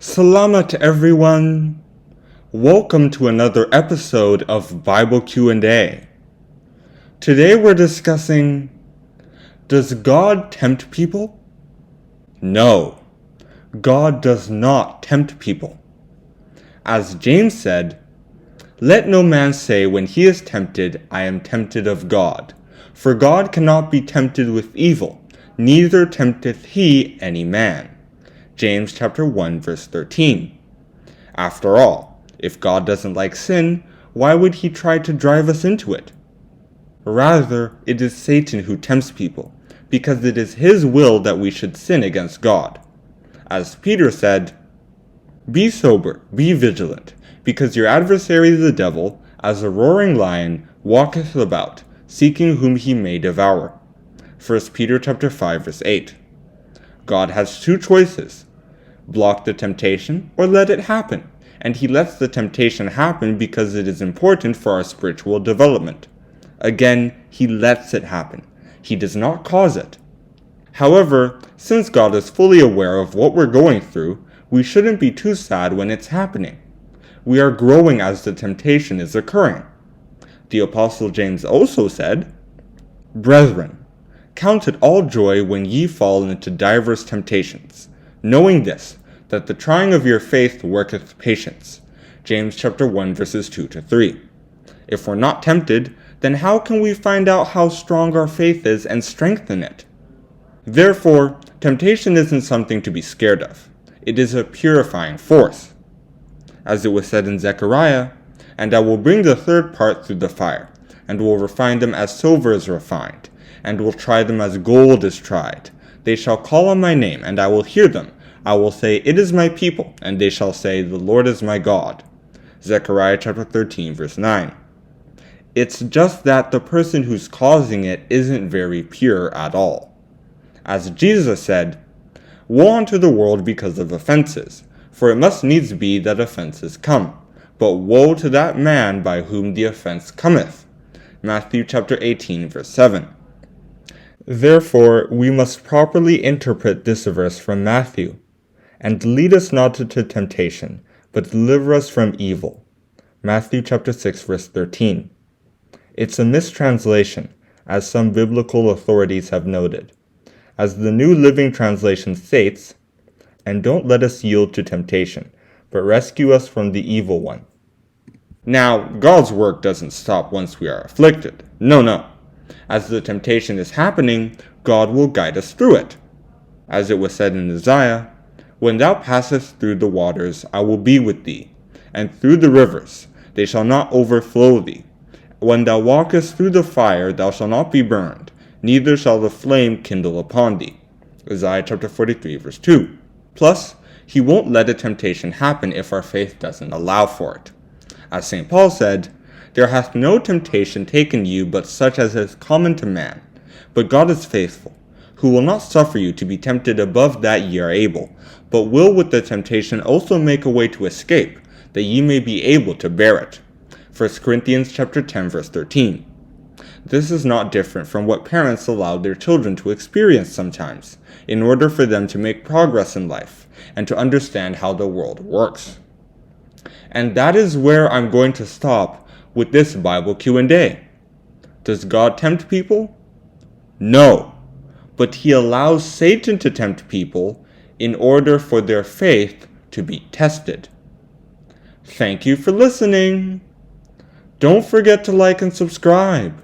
Salamat everyone! Welcome to another episode of Bible Q&A. Today we're discussing, does God tempt people? No, God does not tempt people. As James said, let no man say when he is tempted, I am tempted of God. For God cannot be tempted with evil, neither tempteth he any man. James chapter 1 verse 13. After all, if God doesn't like sin, why would he try to drive us into it? Rather, it is Satan who tempts people, because it is his will that we should sin against God. As Peter said, be sober, be vigilant, because your adversary the devil, as a roaring lion, walketh about, seeking whom he may devour. 1 Peter chapter 5 verse 8. God has two choices: block the temptation or let it happen, and he lets the temptation happen because it is important for our spiritual development. Again, he lets it happen. He does not cause it. However, since God is fully aware of what we're going through, we shouldn't be too sad when it's happening. We are growing as the temptation is occurring. The Apostle James also said, Brethren, count it all joy when ye fall into divers temptations, knowing this, that the trying of your faith worketh patience. James chapter 1 verses 2 to 3. If we're not tempted, then how can we find out how strong our faith is and strengthen it? Therefore, temptation isn't something to be scared of. It is a purifying force. As it was said in Zechariah, and I will bring the third part through the fire, and will refine them as silver is refined, and will try them as gold is tried. They shall call on my name, and I will hear them. I will say, it is my people, and they shall say, the Lord is my God. Zechariah chapter 13, verse 9. It's just that the person who's causing it isn't very pure at all. As Jesus said, woe unto the world because of offenses, for it must needs be that offenses come. But woe to that man by whom the offense cometh. Matthew chapter 18, verse 7. Therefore, we must properly interpret this verse from Matthew. And lead us not into temptation, but deliver us from evil. Matthew chapter 6, verse 13. It's a mistranslation, as some biblical authorities have noted. As the New Living Translation states, and don't let us yield to temptation, but rescue us from the evil one. Now, God's work doesn't stop once we are afflicted. No. As the temptation is happening, God will guide us through it. As it was said in Isaiah, when thou passest through the waters, I will be with thee, and through the rivers, they shall not overflow thee. When thou walkest through the fire, thou shalt not be burned, neither shall the flame kindle upon thee. Isaiah chapter 43, verse 2. Plus, he won't let a temptation happen if our faith doesn't allow for it. As St. Paul said, there hath no temptation taken you but such as is common to man. But God is faithful, who will not suffer you to be tempted above that ye are able, but will with the temptation also make a way to escape, that ye may be able to bear it. 1 Corinthians chapter 10, verse 13. This is not different from what parents allow their children to experience sometimes, in order for them to make progress in life, and to understand how the world works. And that is where I'm going to stop with this Bible Q&A. Does God tempt people? No, but he allows Satan to tempt people in order for their faith to be tested. Thank you for listening. Don't forget to like and subscribe.